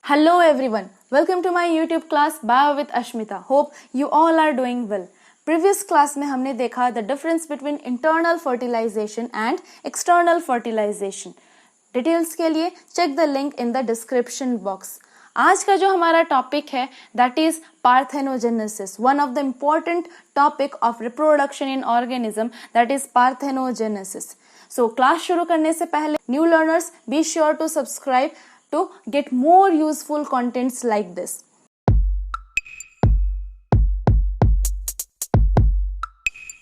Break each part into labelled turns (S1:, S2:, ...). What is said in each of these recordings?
S1: Hello everyone, welcome to my YouTube class Bio with Ashmita. Hope you all are doing well. Previous class में हमने देखा the difference between internal fertilization and external fertilization. Details के लिए check the link in the description box. आज का जो हमारा topic है that is parthenogenesis, one of the important topic of reproduction in organism, that is parthenogenesis. So class शुरू करने से पहले new learners be sure to subscribe to get more useful contents like this.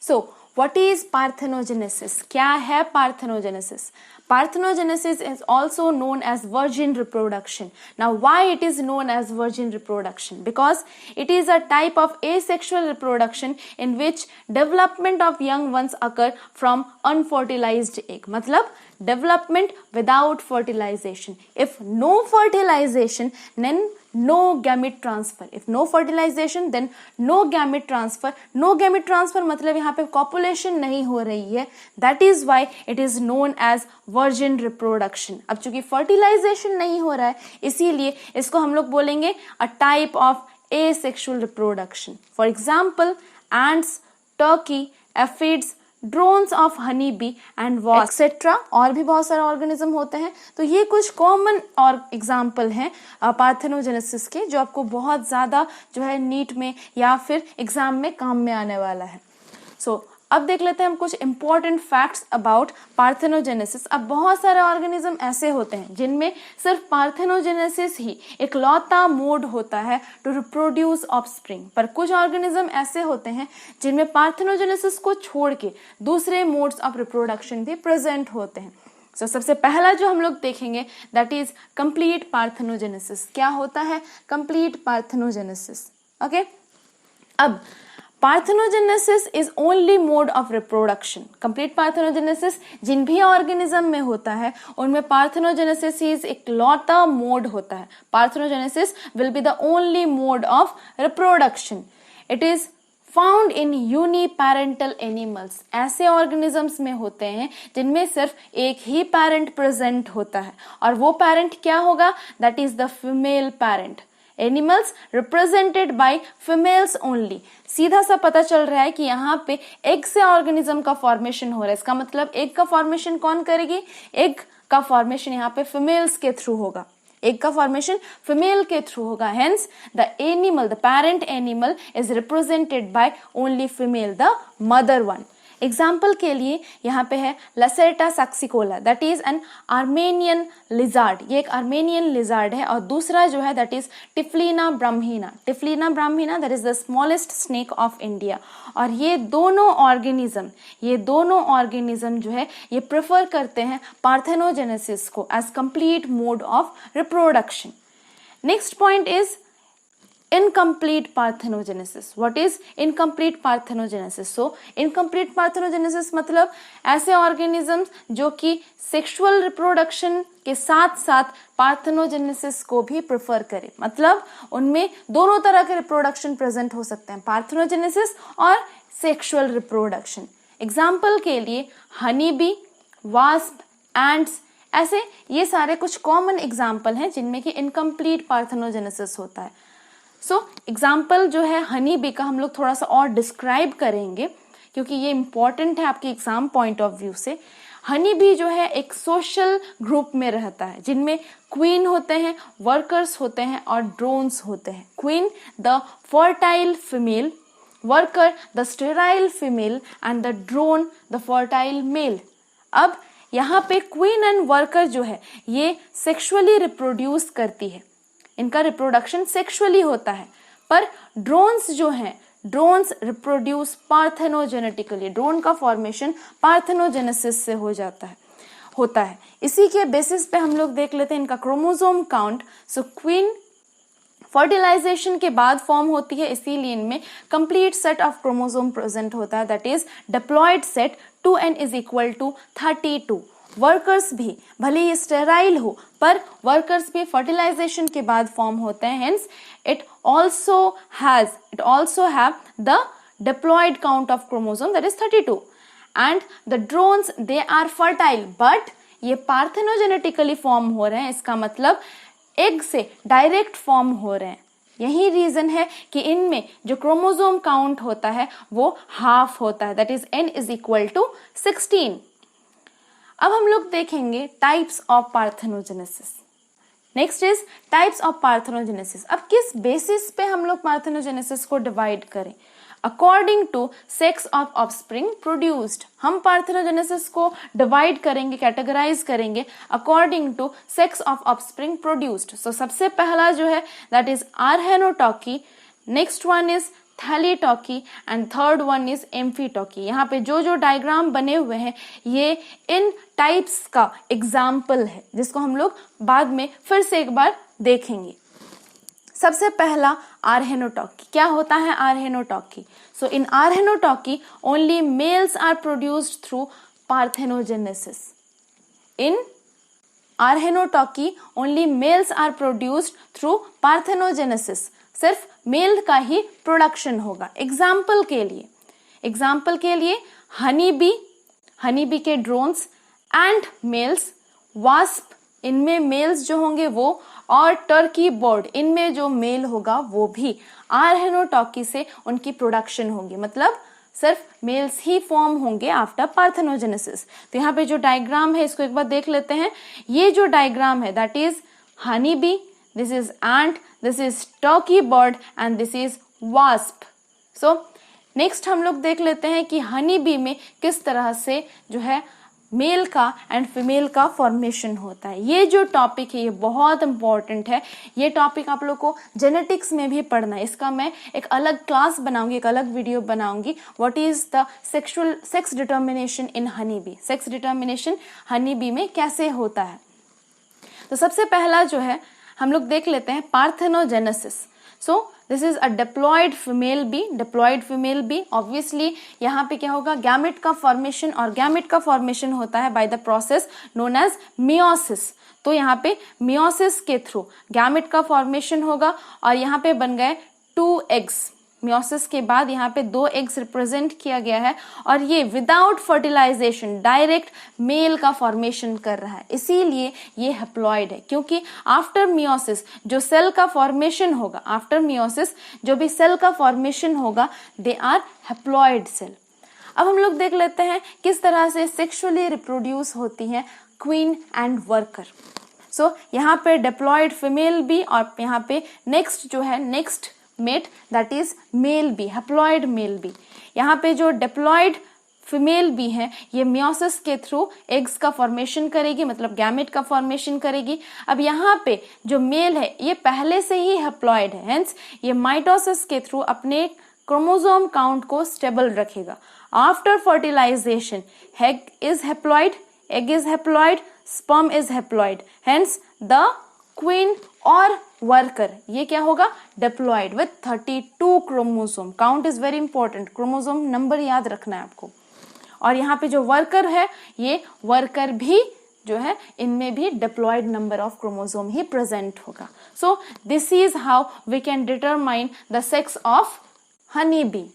S1: So, what is parthenogenesis? क्या है parthenogenesis? Parthenogenesis is also known as virgin reproduction. Now, why it is known as virgin reproduction? Because it is a type of asexual reproduction in which development of young ones occur from unfertilized egg. मतलब development without fertilization. If no fertilization, then no gamete transfer. If no fertilization, then no gamete transfer. No gamete transfer मतलब यहाँ पे copulation नहीं हो रही है. That is why it is known as virgin reproduction. अब चूंकि fertilization नहीं हो रहा है, इसीलिए इसको हम लोग बोलेंगे a type of asexual reproduction. For example, ants, turkey, aphids, drones of honey B and wasp etcetera, और भी बहुत सारे ऑर्गेनिज्म होते हैं. तो ये कुछ कॉमन और एग्जाम्पल हैं पार्थेनोजेनेसिस के, जो आपको बहुत ज्यादा जो है नीट में या फिर एग्जाम में काम में आने वाला है. सो अब देख लेते हैं हम कुछ इंपॉर्टेंट फैक्ट्स अबाउट पार्थेनोजेनेसिस. अब बहुत सारे ऑर्गेनिज्म ऐसे होते हैं जिनमें सिर्फ पार्थेनोजेनेसिस ही इकलौता मोड होता है टू रिप्रोड्यूस ऑफस्प्रिंग, पर कुछ ऑर्गेनिज्म ऐसे होते हैं जिनमें पार्थेनोजेनेसिस को छोड़ के दूसरे मोड्स ऑफ रिप्रोडक्शन भी प्रेजेंट होते हैं. So, सबसे पहला जो हम लोग देखेंगे दैट इज कंप्लीट पार्थेनोजेनेसिस. क्या होता है कंप्लीट पार्थेनोजेनेसिस? ओके, अब parthenogenesis is only mode of reproduction. Complete parthenogenesis जिन भी ऑर्गेनिज्म में होता है उनमें पार्थेनोजेनेसिस इज इकलौता मोड होता है. Parthenogenesis will be the only mode of reproduction. It is found in uniparental animals. ऐसे ऑर्गेनिजम्स में होते हैं जिनमें सिर्फ एक ही पैरेंट प्रेजेंट होता है, और वो पैरेंट क्या होगा? That is the female parent. Animals represented by females only. सीधा सा पता चल रहा है कि यहाँ पे एग से ऑर्गेनिज्म का फॉर्मेशन हो रहा है. इसका मतलब एग का फॉर्मेशन कौन करेगी? एग का फॉर्मेशन यहाँ पे फीमेल्स के थ्रू होगा. एग का फॉर्मेशन फीमेल के थ्रू होगा. Hence the animal, the parent animal is represented by only female, the mother one. Example के लिए यहाँ पे है Lacerta saxicola, that is an Armenian lizard. ये एक आर्मेनियन लिजार्ड है. और दूसरा जो है that is Typhlina brahmina. Typhlina brahmina that is the smallest snake of India. और ये दोनों ऑर्गेनिज्म जो है ये प्रेफर करते हैं पार्थेनोजेनेसिस को as complete mode of reproduction. Next point is incomplete parthenogenesis. What is incomplete parthenogenesis? So incomplete parthenogenesis मतलब ऐसे organisms जो कि sexual reproduction के साथ साथ parthenogenesis को भी prefer करे. मतलब उनमें दोनों तरह के reproduction present हो सकते हैं, parthenogenesis और sexual reproduction. Example के लिए honey bee, wasp, ants, ऐसे ये सारे कुछ common example हैं जिनमें कि incomplete parthenogenesis होता है. सो एग्जाम्पल जो है हनी बी का हम लोग थोड़ा सा और डिस्क्राइब करेंगे क्योंकि ये इंपॉर्टेंट है आपके एग्जाम पॉइंट ऑफ व्यू से. हनी बी जो है एक सोशल ग्रुप में रहता है जिनमें क्वीन होते हैं, वर्कर्स होते हैं और ड्रोन्स होते हैं. Queen the fertile female, worker the sterile female and the drone the fertile male. अब यहाँ पे क्वीन एंड वर्कर जो है ये सेक्सुअली रिप्रोड्यूस करती है, इनका रिप्रोडक्शन सेक्सुअली होता है. पर ड्रोन्स जो हैं, ड्रोन्स रिप्रोड्यूस पार्थेनोजेनेटिकली. ड्रोन का फॉर्मेशन पार्थेनोजेनेसिस से होता है. इसी के बेसिस पे हम लोग देख लेते हैं इनका chromosome count. So queen fertilization के बाद फॉर्म होती है, इसीलिए इनमें complete set of chromosome present होता है, that is diploid set. 2n is equal to 32. Workers भी भले ही स्टेराइल हो पर वर्कर्स भी फर्टिलाइजेशन के बाद फॉर्म होते हैं. Hence it also have the diploid count of chromosome that is 32. And the drones they are fertile but ये पार्थेनोजेनेटिकली फॉर्म हो रहे हैं. इसका मतलब एग से डायरेक्ट फॉर्म हो रहे हैं। यही रीजन है कि इनमें जो क्रोमोसोम काउंट होता है वो हाफ होता है, that is n is equal to 16। अब हम लोग देखेंगे types of parthenogenesis. Next is types of parthenogenesis. अब किस बेसिस पे हम लोग पार्थेनोजेनेसिस को डिवाइड करें? According to sex of offspring produced. हम पार्थेनोजेनेसिस को डिवाइड करेंगे, कैटेगराइज करेंगे according to sex of offspring produced. So सबसे पहला जो है that is arrhenotoky, next one is thelytoky and third one is amphitoky. यहाँ पे जो जो डायग्राम बने हुए हैं ये इन टाइप्स का एग्जाम्पल है जिसको हम लोग बाद में फिर से एक बार देखेंगे। सबसे पहला आरहेनोटॉकी। क्या होता है arrhenotoky? So in arrhenotoky only males are produced through parthenogenesis. In arrhenotoky only males are produced through parthenogenesis. सिर्फ मेल का ही प्रोडक्शन होगा। एग्जाम्पल के लिए हनी बी के ड्रोन्स एंड मेल्स, वास्प इनमें मेल्स जो होंगे वो, और टर्की बर्ड इनमें जो मेल होगा वो भी आरहेनोटॉकी से उनकी प्रोडक्शन होगी। मतलब सिर्फ मेल्स ही फॉर्म होंगे आफ्टर पार्थेनोजेनेसिस। तो यहाँ पे जो डायग्राम है इसको एक बार देख लेते हैं। ये जो डायग्राम है that is honey bee, this is ant, this is Turkey bird and this is wasp. So next हम लोग देख लेते हैं कि हनी बी में किस तरह से जो है मेल का एंड फीमेल का फॉर्मेशन होता है। ये जो टॉपिक है ये बहुत इंपॉर्टेंट है। ये टॉपिक आप लोग को जेनेटिक्स में भी पढ़ना है। इसका मैं एक अलग क्लास बनाऊंगी, एक अलग वीडियो बनाऊंगी। What is the sex determination in honey bee, sex determination honey bee में कैसे होता है। तो सबसे पहला जो है हम लोग देख लेते हैं parthenogenesis. So this is a diploid female bee. Obviously यहाँ पे क्या होगा, गैमेट का फॉर्मेशन, और गैमेट का फॉर्मेशन होता है by the process known as meiosis. तो यहाँ पे मियोसिस के थ्रू गैमेट का फॉर्मेशन होगा और यहाँ पे बन गए 2 एग्स। मियोसिस के बाद यहाँ पे 2 एग्स रिप्रेजेंट किया गया है और ये विदाउट फर्टिलाइजेशन डायरेक्ट मेल का फॉर्मेशन कर रहा है, इसीलिए ये हैप्लॉइड है। क्योंकि आफ्टर मियोसिस जो सेल का फॉर्मेशन होगा, आफ्टर मियोसिस जो भी सेल का फॉर्मेशन होगा दे आर हैप्लॉइड सेल। अब हम लोग देख लेते हैं किस तरह से सेक्सुअली रिप्रोड्यूस होती हैं क्वीन एंड वर्कर। सो यहाँ पे डिप्लॉयड फीमेल बी और यहाँ पे नेक्स्ट जो है next mate that is male bee, haploid male bee. यहाँ पे जो डिप्लॉयड फीमेल बी है ये मियोसिस के थ्रू एग्स का फॉर्मेशन करेगी, मतलब गैमेट का फॉर्मेशन करेगी। अब यहाँ पे जो मेल है ये पहले से ही हैप्लॉइड है, हेंस ये माइटोसिस के थ्रू अपने क्रोमोसोम काउंट को स्टेबल रखेगा। After fertilisation egg is haploid, sperm is haploid, hence the queen और वर्कर ये क्या होगा, diploid with 32 chromosome. Count is very important, chromosome number याद रखना है आपको। और यहाँ पे जो वर्कर है ये वर्कर भी जो है इनमें भी डिप्लॉयड नंबर ऑफ क्रोमोसोम ही प्रेजेंट होगा। So this is how we can determine the sex of honey bee.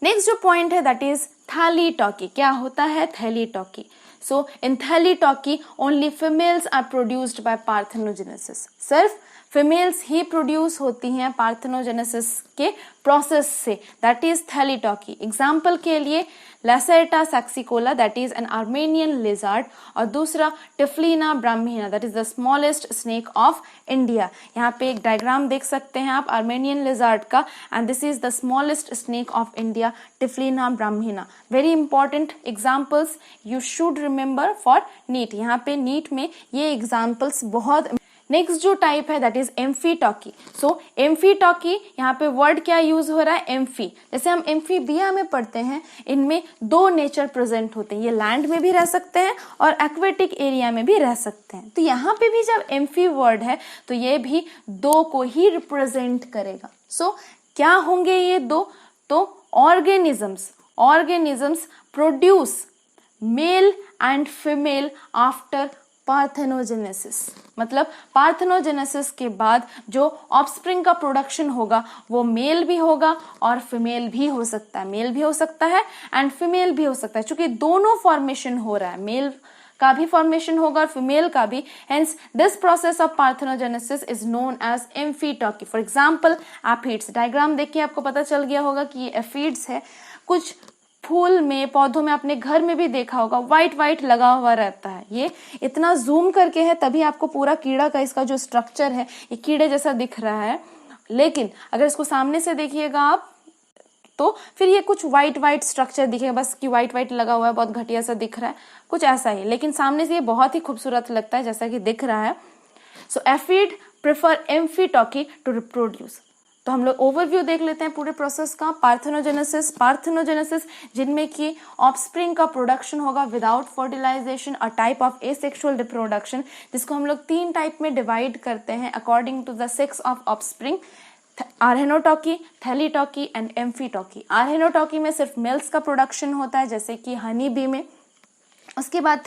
S1: Next जो पॉइंट है दैट इज थैलीटॉकी। क्या होता है थैलीटॉकी? So in thelytocki only females are produced by parthenogenesis. सिर्फ females ही produce होती हैं parthenogenesis के process से, that is thelytocki. Example के लिए Lacerta saxicola that is an Armenian lizard और दूसरा Typhlina brahmina that is the smallest snake of India. यहाँ पे एक डायग्राम देख सकते हैं आप Armenian lizard का and this is the smallest snake of India, Typhlina brahmina. Very important examples you should remember for NEET. यहाँ पे NEET में ये examples बहुत। नेक्स्ट जो टाइप है दैट इज एम्फीटॉकी। सो एम्फीटॉकी यहाँ पे वर्ड क्या यूज हो रहा है, एम्फी। जैसे हम एम्फीबिया में पढ़ते हैं इनमें 2 नेचर प्रेजेंट होते हैं, ये लैंड में भी रह सकते हैं और एक्वेटिक एरिया में भी रह सकते हैं। तो यहाँ पे भी जब एम्फी वर्ड है तो ये भी 2 को ही रिप्रेजेंट करेगा। सो क्या होंगे ये 2? तो organisms produce male and female after parthenogenesis. मतलब पार्थेनोजेनेसिस के बाद जो ऑफस्प्रिंग का प्रोडक्शन होगा वो मेल भी होगा और फीमेल भी हो सकता है, मेल भी हो सकता है एंड फीमेल भी हो सकता है। चूंकि दोनों फॉर्मेशन हो रहा है, मेल का भी फॉर्मेशन होगा और फीमेल का भी. Hence this process of parthenogenesis is known as amphistochi. For example, aphids. Diagram देखिए आपको पता चल गया होगा कि ये एफिड्स है. कुछ फूल में, पौधों में, अपने घर में भी देखा होगा, व्हाइट व्हाइट लगा हुआ रहता है. ये इतना जूम करके है तभी आपको पूरा कीड़ा का इसका जो स्ट्रक्चर है ये कीड़े जैसा दिख रहा है. लेकिन अगर इसको सामने से देखिएगा आप तो फिर ये कुछ व्हाइट व्हाइट स्ट्रक्चर दिखेगा, बस कि व्हाइट व्हाइट लगा हुआ है, बहुत घटिया सा दिख रहा है, कुछ ऐसा ही. लेकिन सामने से ये बहुत ही खूबसूरत लगता है जैसा कि दिख रहा है. सो एफिड प्रेफर एम्फीटॉकी टू रिप्रोड्यूस. तो हम लोग ओवरव्यू देख लेते हैं पूरे प्रोसेस का. पार्थेनोजेनेसिस जिनमें कि ऑफस्प्रिंग का प्रोडक्शन होगा without fertilisation, a type of asexual reproduction, जिसको हम लोग 3 टाइप में डिवाइड करते हैं according to the sex of offspring. Arrhenotoky, thelytoky and amphitoky. Arrhenotoky में सिर्फ मेल्स का प्रोडक्शन होता है जैसे कि हनी बी में. उसके बाद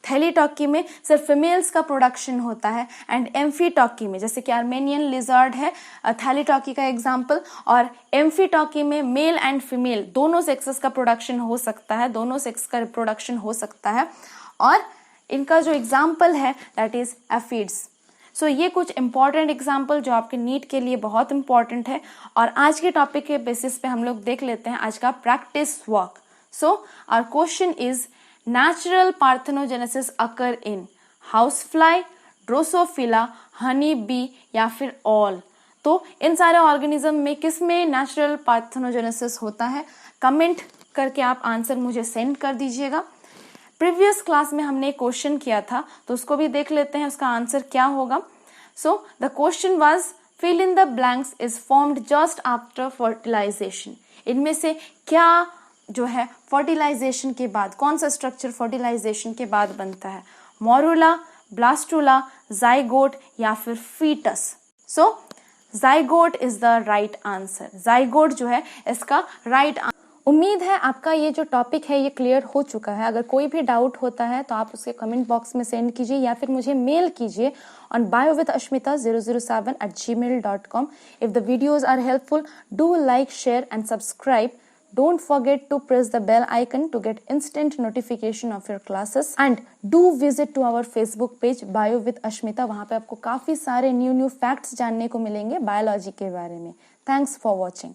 S1: थैलीटॉकी में सिर्फ फीमेल्स का प्रोडक्शन होता है. एंड एम्फीटॉकी में जैसे कि आर्मेनियन लिजर्ड है थैलीटॉकी का एग्जाम्पल. और एम्फीटॉकी में मेल एंड फीमेल दोनों सेक्सेस का प्रोडक्शन हो सकता है, दोनों सेक्स का रिप्रोडक्शन हो सकता है. और इनका जो एग्जाम्पल है दैट इज एफिड्स. सो ये कुछ इंपॉर्टेंट एग्जाम्पल जो आपके नीट के लिए बहुत इंपॉर्टेंट है. और आज के टॉपिक के बेसिस पे हम लोग देख लेते हैं आज का practice work. So our question is natural parthenogenesis occur in house fly, Drosophila, honey bee या फिर ऑल. तो इन सारे ऑर्गेनिज्म में किस में नेचुरल पार्थेनोजेनेसिस होता है? कमेंट करके आप आंसर मुझे सेंड कर दीजिएगा. प्रीवियस क्लास में हमने एक क्वेश्चन किया था तो उसको भी देख लेते हैं उसका आंसर क्या होगा. So the question was fill in the blanks is formed just after fertilisation. इनमें से क्या जो है फर्टिलाइजेशन के बाद, कौन सा स्ट्रक्चर फर्टिलाइजेशन के बाद बनता है? मोरुला, ब्लास्टुला, जाइगोट या फिर foetus. So zygote is the right answer. Zygote जो है इसका राइट आंसर. उम्मीद है आपका ये जो टॉपिक है ये क्लियर हो चुका है. अगर कोई भी डाउट होता है तो आप उसके कमेंट बॉक्स में सेंड कीजिए या फिर मुझे मेल कीजिए on biowithashmita007@gmail.com. If the videos are helpful, do like, share and subscribe. Don't forget to press the bell icon to get instant notification of your classes. And do visit to our Facebook page Bio with Ashmita. वहाँ पे आपको काफी सारे new facts जानने को मिलेंगे biology के बारे में. Thanks for watching.